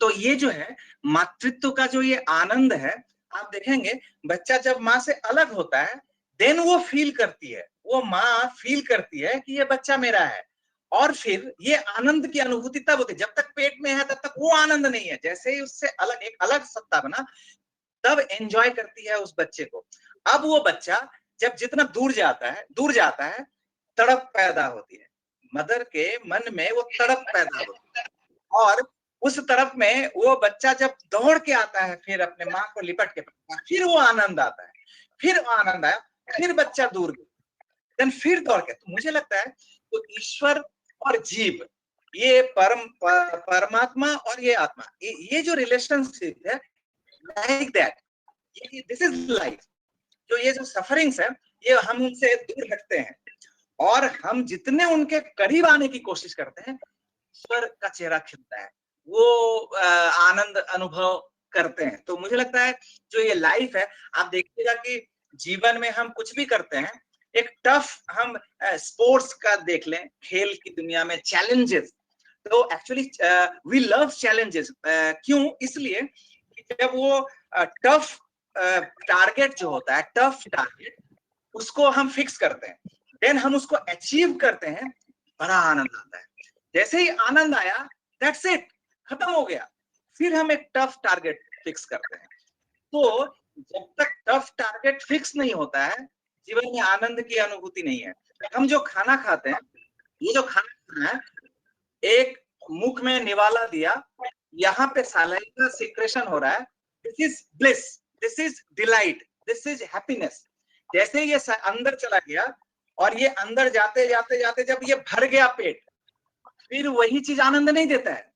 तो ये जो है मातृत्व का जो ये आनंद है, आप देखेंगे बच्चा जब माँ से अलग होता है, देन वो फील करती है, वो माँ फील करती है कि ये बच्चा मेरा है, और फिर ये आनंद की अनुभूति तब होती है, जब तक पेट में है तब तक वो आनंद नहीं है। जैसे ही उससे अलग एक अलग सत्ता बना, तब एंजॉय करती है उस बच्चे को। अब वो बच्चा जब जितना दूर जाता है, तड़प पैदा होती है, मदर के मन में वो तड़प पैदा होती है, और उस तड़प में वो बच्चा जब दौड़ के आता है फिर अपने माँ को लिपट के, फिर वो आनंद आता है, फिर वो आनंद आया, फिर बच्चा दूर गया, देन फिर दौड़ के। तो मुझे लगता है तो ईश्वर और जीव, ये परमात्मा और ये आत्मा, ये जो रिलेशनशिप है, like that, this is life. जो ये जो सफरिंग्स है, ये हम उनसे दूर हटते हैं, और हम जितने उनके करीब आने की कोशिश करते हैं, ईश्वर का चेहरा खिलता है, वो आनंद अनुभव करते हैं। तो मुझे लगता है जो ये लाइफ है, आप देखिएगा कि जीवन में हम कुछ भी करते हैं, एक टफ, हम स्पोर्ट्स का देख लें, खेल की दुनिया में चैलेंजेस, तो एक्चुअली वी लव चैलेंजेस। क्यों? इसलिए कि जब वो टफ टारगेट जो होता है, टफ टारगेट, उसको हम फिक्स करते हैं, देन हम उसको अचीव करते हैं, बड़ा आनंद आता है। जैसे ही आनंद आया, दैट्स इट, खत्म हो गया, फिर हम एक टफ टारगेट फिक्स करते हैं। तो जब तक टफ टारगेट फिक्स नहीं होता है, जीवन में आनंद की अनुभूति नहीं है। हम जो खाना खाते हैं, ये जो खाना खाना है, एक मुख में निवाला दिया, यहाँ पे सलाइवा सिक्रेशन हो रहा है, this is bliss, this is delight, this is happiness. जैसे ये अंदर चला गया, और ये अंदर जाते जाते जाते जब ये भर गया पेट, फिर वही चीज आनंद नहीं देता है।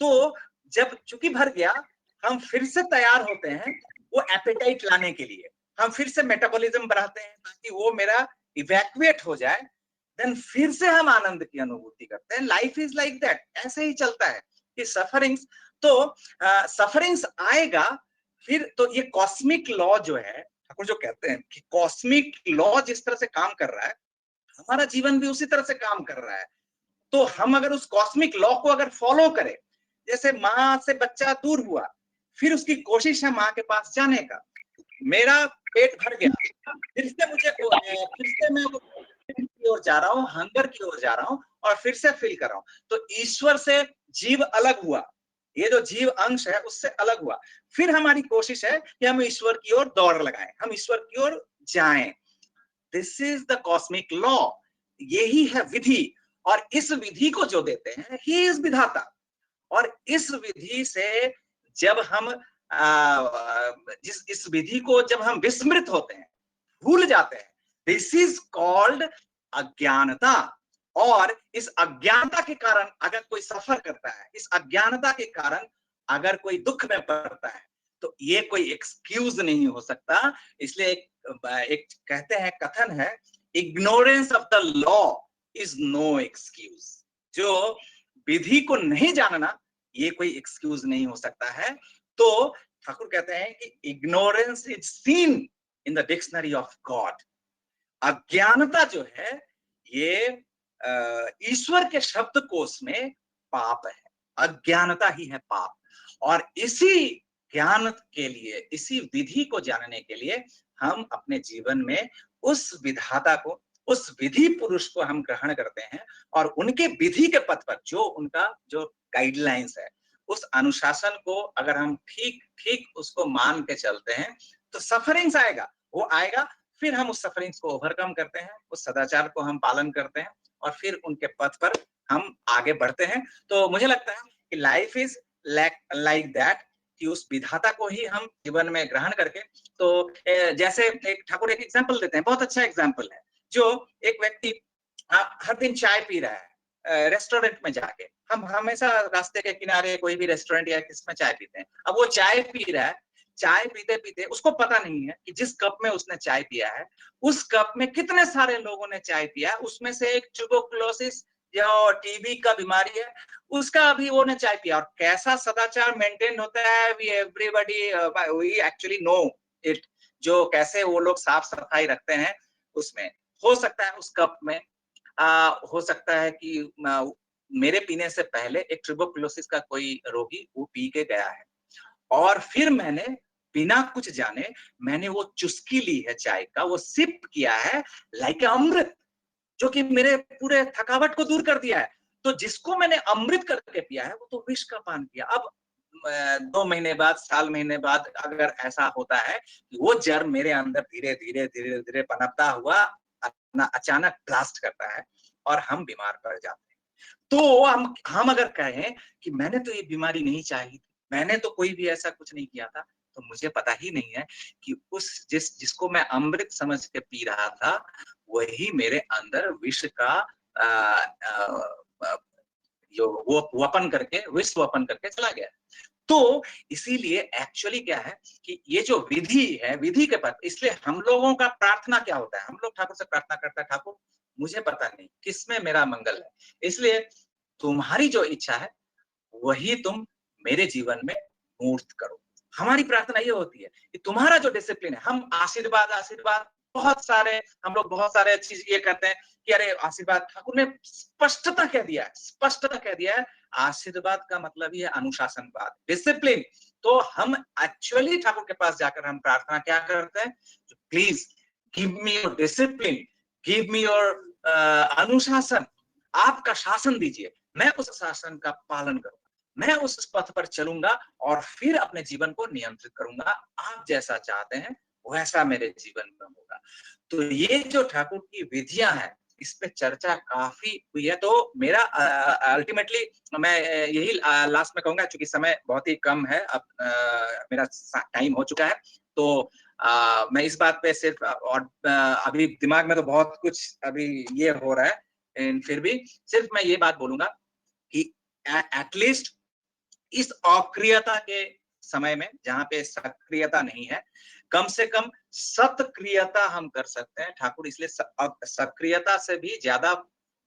तो जब चूंकि भर गया, हम फिर से तैयार होते हैं वो एपेटाइट लाने के लिए, हम फिर से मेटाबॉलिज्म बढ़ाते हैं ताकि वो मेरा इवैक्यूएट हो जाए, देन फिर से हम आनंद की अनुभूति करते हैं। लाइफ इज लाइक दैट, ऐसे ही चलता है कि सफरिंग्स, तो सफरिंग्स आएगा, फिर तो ये कॉस्मिक लॉ जो है, ठाकुर जो कहते हैं कि कॉस्मिक लॉ जिस तरह से काम कर रहा है, हमारा जीवन भी उसी तरह से काम कर रहा है। तो हम अगर उस कॉस्मिक लॉ को अगर फॉलो करें, जैसे माँ से बच्चा दूर हुआ, फिर उसकी कोशिश है माँ के पास जाने का, मेरा पेट भर गया, फिर से मैं की ओर जा रहा हूँ, हंगर की ओर जा रहा हूँ, और फिर से फील कर रहा हूँ। तो ईश्वर से जीव अलग हुआ, ये जो जीव अंश है उससे अलग हुआ, फिर हमारी कोशिश है कि हम ईश्वर की ओर दौड़ लगाएं, हम ईश्वर की ओर जाएं। This is the cosmic law, यही है विधि। और इस विधि को जो देते हैं, ही इज विधाता। और इस विधि से जब हम इस विधि को जब हम विस्मृत होते हैं, भूल जाते हैं, दिस इज कॉल्ड अज्ञानता। और इस अज्ञानता के कारण अगर कोई सफर करता है, इस अज्ञानता के कारण अगर कोई दुख में पड़ता है, तो ये कोई एक्सक्यूज नहीं हो सकता। इसलिए एक कहते हैं, कथन है, ignorance of the law is no excuse. जो विधि को नहीं जानना, ये कोई एक्सक्यूज नहीं हो सकता है। तो ठाकुर कहते हैं कि ignorance is seen in the dictionary of God. अज्ञानता जो है, ये ईश्वर के शब्दकोश में पाप है, अज्ञानता ही है पाप। और इसी ज्ञान के लिए, इसी विधि को जानने के लिए हम अपने जीवन में उस विधाता को, उस विधि पुरुष को हम ग्रहण करते हैं, और उनके विधि के पथ पर जो उनका जो गाइडलाइंस है, उस अनुशासन को अगर हम ठीक ठीक उसको मान के चलते हैं, तो सफरिंग्स आएगा, वो आएगा, फिर हम उस सफरिंग्स को ओवरकम करते हैं, उस सदाचार को हम पालन करते हैं, और फिर उनके पथ पर हम आगे बढ़ते हैं। तो मुझे लगता है कि लाइफ इज लाइक दैट, कि उस विधाता को ही हम जीवन में ग्रहण करके, तो जैसे एक ठाकुर एक एग्जाम्पल देते हैं, बहुत अच्छा एग्जाम्पल है। जो एक व्यक्ति हर दिन चाय पी रहा है रेस्टोरेंट में जाके, हम हमेशा रास्ते के किनारे कोई भी रेस्टोरेंट या किसमें चाय पीते हैं, अब वो चाय पी रहा है, चाय पीते पीते उसको पता नहीं है कि जिस कप में उसने चाय पिया है, उस कप में कितने सारे लोगों ने चाय पिया, उसमें से एक ट्यूबरकुलोसिस जो टीबी का बीमारी है, उसका भी वो ने चाय पिया। और कैसा सदाचार मेंटेन होता है, we everybody we actually know it, जो कैसे वो लोग साफ सफाई रखते हैं। उसमें हो सकता है उस कप में हो सकता है कि मेरे पीने से पहले एक ट्यूबरकुलोसिस का कोई रोगी वो पी के गया है, और फिर मैंने बिना कुछ जाने मैंने वो चुस्की ली है चाय का, वो सिप किया है लाइक अमृत। जो कि मेरे पूरे थकावट को दूर कर दिया है। तो जिसको मैंने अमृत करके पिया है, वो तो विष का पान किया। अब 2 महीने बाद, साल महीने बाद अगर ऐसा होता है कि वो जर्म मेरे अंदर धीरे-धीरे पनपता हुआ अपना अचानक ब्लास्ट करता है और हम बीमार पड़ जाते हैं। तो हम अगर कहें कि मैंने तो ये बीमारी नहीं चाही, मैंने तो कोई भी ऐसा कुछ नहीं किया था, तो मुझे पता ही नहीं है कि जिसको मैं अमृत समझ के पी रहा था, वही मेरे अंदर विष का अ अ, जो वो वपन करके, विष वपन करके चला गया। तो इसीलिए एक्चुअली क्या है कि ये जो विधि है, विधि के पर इसलिए हम लोगों का प्रार्थना क्या होता है? हम लोग ठाकुर से प्रार्थना करते हैं, ठाकुर मुझे पता नहीं किसमें मेरा मंगल है, इसलिए तुम्हारी जो इच्छा है वही तुम मेरे जीवन में मूर्त करो। हमारी प्रार्थना ये होती है कि तुम्हारा जो डिसिप्लिन है, हम आशीर्वाद बहुत सारे, हम लोग बहुत सारे चीज ये करते हैं कि अरे आशीर्वाद, ठाकुर ने स्पष्टता कह दिया है, स्पष्टता कह दिया है, आशीर्वाद का मतलब ही है अनुशासनवाद, डिसिप्लिन। तो हम एक्चुअली ठाकुर के पास जाकर हम प्रार्थना क्या करते हैं? Please give me your discipline, give me your अनुशासन, आपका शासन दीजिए, मैं उस शासन का पालन करूंगा, मैं उस पथ पर चलूंगा और फिर अपने जीवन को नियंत्रित करूंगा। आप जैसा चाहते हैं वैसा मेरे जीवन में होगा। तो ये जो ठाकुर की विधियां हैं, इस पे चर्चा काफी हुई है। तो मेरा अल्टीमेटली मैं यही लास्ट में कहूंगा, चूंकि समय बहुत ही कम है, अब मेरा टाइम हो चुका है, तो मैं इस बात पे सिर्फ और अभी दिमाग में तो बहुत कुछ अभी ये हो रहा है, फिर भी सिर्फ मैं ये बात बोलूंगा कि एटलीस्ट इस अक्रियता के समय में, जहां पे सक्रियता नहीं है, कम से कम सत्क्रियता हम कर सकते हैं। ठाकुर इसलिए सक्रियता से भी ज्यादा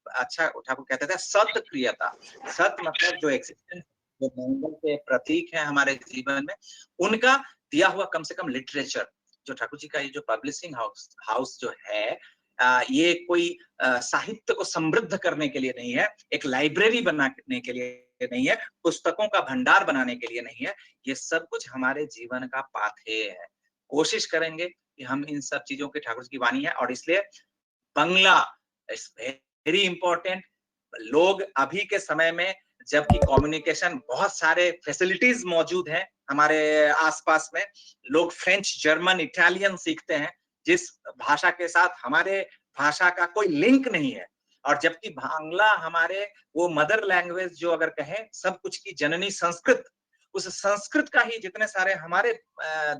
अच्छा ठाकुर कहते थे सत्क्रियता। सत मतलब जो एक्सिस्टेंस, जो मंगल के प्रतीक है हमारे जीवन में, उनका दिया हुआ कम से कम लिटरेचर, जो ठाकुर जी का ये जो पब्लिशिंग हाउस जो है, ये कोई साहित्य को समृद्ध करने के लिए नहीं है, एक लाइब्रेरी बनाने के लिए नहीं है, पुस्तकों का भंडार बनाने के लिए नहीं है, ये सब कुछ हमारे जीवन का पाथेय है। कोशिश करेंगे कि हम इन सब चीजों की, ठाकुर जी की वाणी है, और इसलिए बंगला इज वेरी इंपॉर्टेंट। लोग अभी के समय में, जबकि कम्युनिकेशन बहुत सारे फैसिलिटीज मौजूद हैं हमारे आसपास में, लोग फ्रेंच, जर्मन, इटालियन सीखते हैं, जिस भाषा के साथ हमारे भाषा का कोई लिंक नहीं है, और जबकि बांग्ला हमारे वो मदर लैंग्वेज, जो अगर कहें सब कुछ की जननी संस्कृत, उस संस्कृत का ही जितने सारे हमारे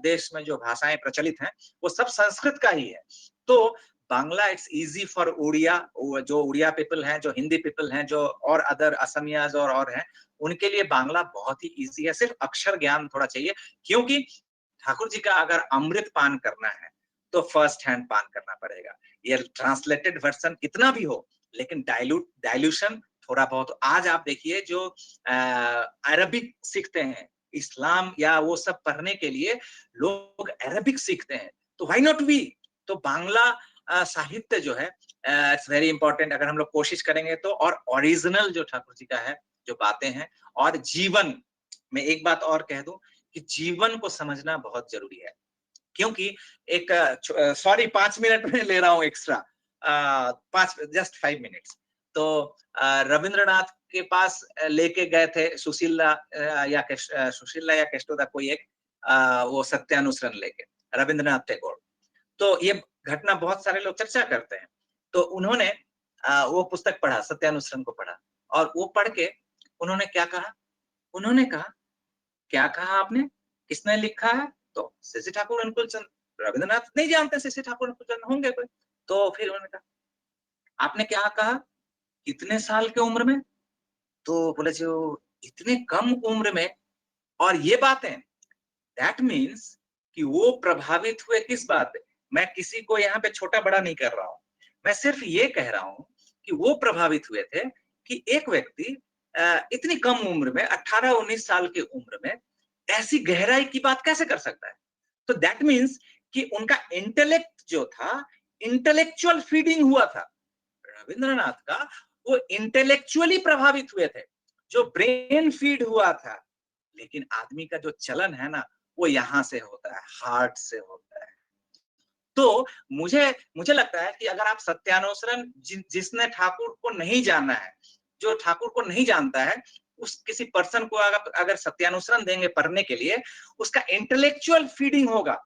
देश में जो भाषाएं प्रचलित हैं, वो सब संस्कृत का ही है। तो Bangla it's easy for Odia, जो उड़िया पीपल हैं, जो हिंदी पीपल हैं, जो और अदर असमियाज और हैं, उनके लिए बांग्ला बहुत ही इजी है। सिर्फ अक्षर ज्ञान थोड़ा चाहिए, क्योंकि ठाकुर जी का अगर अमृत पान करना है तो फर्स्ट हैंड पान करना पड़ेगा। ये ट्रांसलेटेड वर्जन कितना भी हो, लेकिन डाइल्यूशन थोड़ा बहुत। आज आप देखिए जो अरबिक सीखते हैं, इस्लाम या वो सब पढ़ने के लिए लोग अरबिक सीखते हैं, तो व्हाई नॉट वी? तो बांग्ला साहित्य जो है इट्स वेरी इंपॉर्टेंट, अगर हम लोग कोशिश करेंगे तो। और ओरिजिनल जो ठाकुर जी का है, जो बातें हैं, और जीवन में एक बात और कह दूं कि जीवन को समझना बहुत जरूरी है, क्योंकि एक सॉरी 5 मिनट में ले रहा हूं एक्स्ट्रा, 5 मिनट्स। तो रविंद्रनाथ के पास लेके गए थे सुशीला या केष्टोदा, कोई एक वो सत्यानुसरण लेके, रविंद्रनाथ टैगोर। तो ये घटना बहुत सारे लोग चर्चा करते हैं। तो उन्होंने वो पुस्तक पढ़ा, सत्यानुसरण को पढ़ा, और वो पढ़ के उन्होंने क्या कहा? उन्होंने कहा, क्या कहा आपने? किसने लिखा है? तो शशि ठाकुर अनुकूल चंद। रविंद्रनाथ नहीं जानते शशि ठाकुर अनुकूल चंद होंगे कोई? तो फिर उन्होंने कहा, आपने क्या कहा? कितने साल के उम्र में? तो बोले जो इतने कम उम्र में, और ये बातें, दैट मीन्स कि वो प्रभावित हुए किस बात पे? मैं किसी को यहाँ पे छोटा बड़ा नहीं कर रहा हूं, मैं सिर्फ ये कह रहा हूं कि वो प्रभावित हुए थे कि एक व्यक्ति इतनी कम उम्र में, 18-19 साल की उम्र में, ऐसी गहराई की बात कैसे कर सकता है? तो दैट मीन्स कि उनका इंटेलेक्ट जो था, इंटेलेक्चुअल फीडिंग हुआ था रविंद्रनाथ का, वो इंटेलेक्चुअली प्रभावित हुए थे, जो ब्रेन फीड हुआ था। लेकिन आदमी का जो चलन है ना, वो यहां से होता है, हार्ट से होता है। तो मुझे लगता है कि अगर आप सत्यानुसरण जिसने ठाकुर को नहीं जाना है, जो ठाकुर को नहीं जानता है, उस किसी पर्सन को अगर सत्यानुसरण देंगे पढ़ने के लिए, उसका इंटेलेक्चुअल फीडिंग होगा,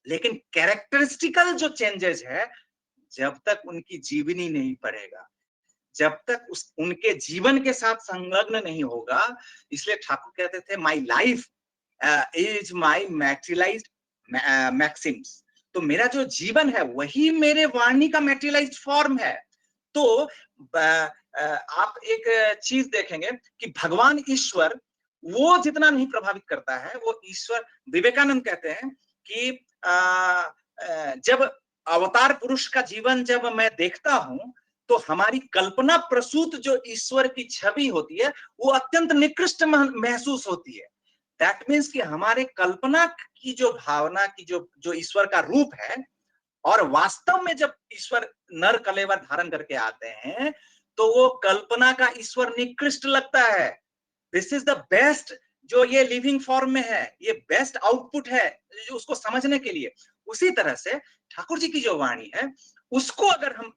लेकिन कैरेक्टरिस्टिकल जो चेंजेस है, जब तक उनकी जीवनी नहीं पढ़ेगा, जब तक उनके जीवन के साथ संलग्न नहीं होगा, इसलिए ठाकुर कहते थे my life is my materialized maxims. तो मेरा जो जीवन है वही मेरे वाणी का मैटेरियलाइज्ड फॉर्म है। तो आप एक चीज देखेंगे कि भगवान ईश्वर वो जितना नहीं प्रभावित करता है, वो ईश्वर, विवेकानंद कहते हैं कि जब अवतार पुरुष का जीवन जब मैं देखता हूं, तो हमारी कल्पना प्रसूत जो ईश्वर की छवि होती है, वो अत्यंत निकृष्ट महसूस होती है। दैट मीन्स कि हमारे कल्पना की जो भावना की जो ईश्वर का रूप है, और वास्तव में जब ईश्वर नर कलेवर धारण करके आते हैं, तो वो कल्पना का ईश्वर निकृष्ट लगता है। दिस इज द बेस्ट जो ये लिविंग फॉर्म में है, ये बेस्ट आउटपुट है उसको समझने के लिए। उसी तरह से ठाकुर जी की जो वाणी है, उसको अगर हम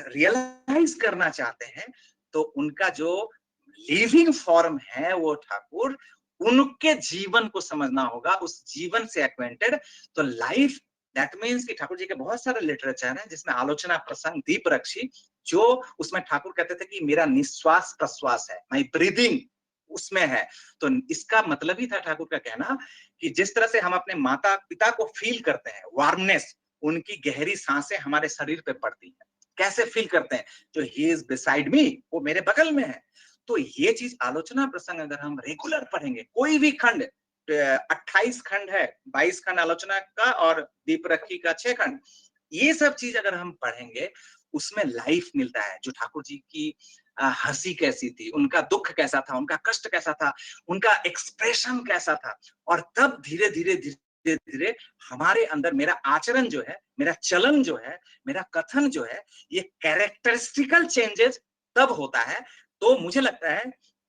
रियलाइज करना चाहते हैं, तो उनका जो लिविंग फॉर्म है वो ठाकुर, उनके जीवन को समझना होगा, उस जीवन से एक्वेंटेड। तो लाइफ, दैट मीन्स कि ठाकुर जी के बहुत सारे लिटरेचर हैं जिसमें आलोचना प्रसंग, दीप रक्षी, जो उसमें ठाकुर कहते थे कि मेरा निश्वास प्रश्वास है, माई ब्रीदिंग उसमें है। तो इसका मतलब ही था ठाकुर का कहना कि जिस तरह से हम अपने माता पिता को फील करते हैं, वार्मनेस, उनकी गहरी सांसें हमारे शरीर पे पड़ती है, कैसे फील करते हैं, जो ही इज बिसाइड मी, वो मेरे बगल में है। तो ये चीज आलोचना प्रसंग अगर हम रेगुलर पढ़ेंगे, कोई भी खंड, 28 खंड है, 22 खंड आलोचना का और दीप रखी का 6 खंड, ये सब चीज अगर हम पढ़ेंगे, उसमें लाइफ मिलता है। जो ठाकुर जी की हंसी कैसी थी, उनका दुख कैसा था, उनका कष्ट कैसा था, उनका एक्सप्रेशन कैसा था, और तब धीरे धीरे धीरे धीरे हमारे अंदर मेरा आचरण जो है, मेरा चलन जो है, मेरा कथन जो है, ये कैरेक्टरिस्टिकल चेंजेस तब होता है। तो मुझे लगता है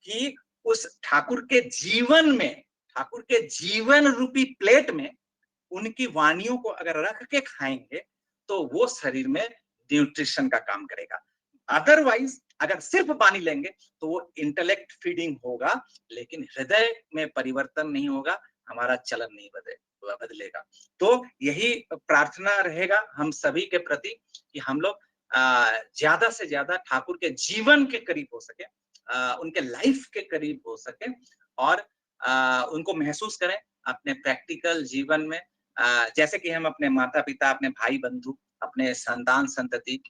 कि उस ठाकुर के जीवन में, ठाकुर के जीवन रूपी प्लेट में उनकी वाणियों को अगर रख के खाएंगे, तो वो शरीर में न्यूट्रिशन का काम करेगा। अदरवाइज अगर सिर्फ पानी लेंगे, तो वो इंटेलेक्ट फीडिंग होगा, लेकिन हृदय में परिवर्तन नहीं होगा, हमारा चलन नहीं बदलेगा। तो यही प्रार्थना रहेगा हम सभी के प्रति कि हम लोग ज्यादा से ज्यादा ठाकुर के जीवन के करीब हो सके, उनके लाइफ के करीब हो सके, और उनको महसूस करें अपने प्रैक्टिकल जीवन में, जैसे कि हम अपने माता पिता, अपने भाई बंधु, अपने संतान संतति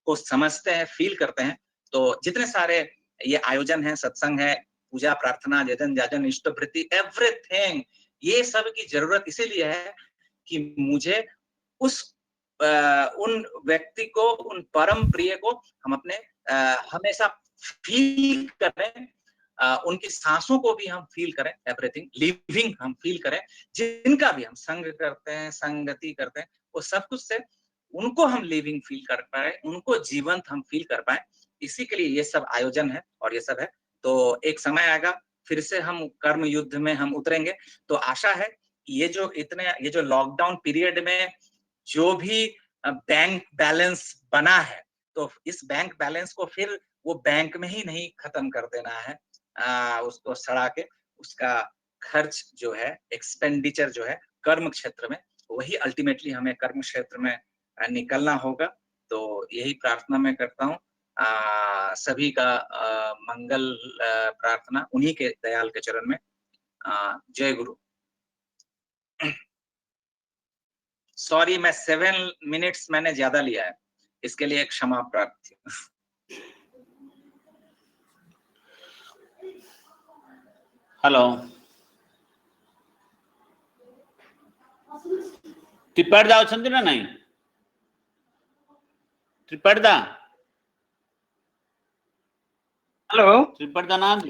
को समझते हैं, फील करते हैं। तो जितने सारे ये आयोजन है, सत्संग है, पूजा प्रार्थना, जजन जाजन, इष्टवृत्ति, एवरीथिंग, ये सब की जरूरत इसीलिए है कि मुझे उन व्यक्ति को, उन परम प्रिय को हम अपने हमेशा फील करें, उनकी सांसों को भी हम फील करें, एवरीथिंग लिविंग हम फील करें, जिनका भी हम संग करते हैं, संगति करते हैं, वो सब कुछ से उनको हम लिविंग फील कर पाए, उनको जीवंत हम फील कर पाए। इसी के लिए ये सब आयोजन है और ये सब है। तो एक समय आएगा, फिर से हम कर्म युद्ध में हम उतरेंगे। तो आशा है कि ये जो लॉकडाउन पीरियड में जो भी बैंक बैलेंस बना है, तो इस बैंक बैलेंस को फिर वो बैंक में ही नहीं खत्म कर देना है, उसको सड़ा के उसका खर्च जो है, एक्सपेंडिचर जो है कर्म क्षेत्र में, वही अल्टीमेटली हमें कर्म क्षेत्र में निकलना होगा। तो यही प्रार्थना मैं करता हूँ, सभी का मंगल प्रार्थना उन्हीं के दयाल के चरण में। जय गुरु। सॉरी, मैं 7 मिनट्स मैंने ज्यादा लिया है, इसके लिए क्षमा प्रार्थी। हेलो, त्रिपड़दा अछंती ना नहीं? त्रिपड़दा, हेलो, त्रिपड़दा नाम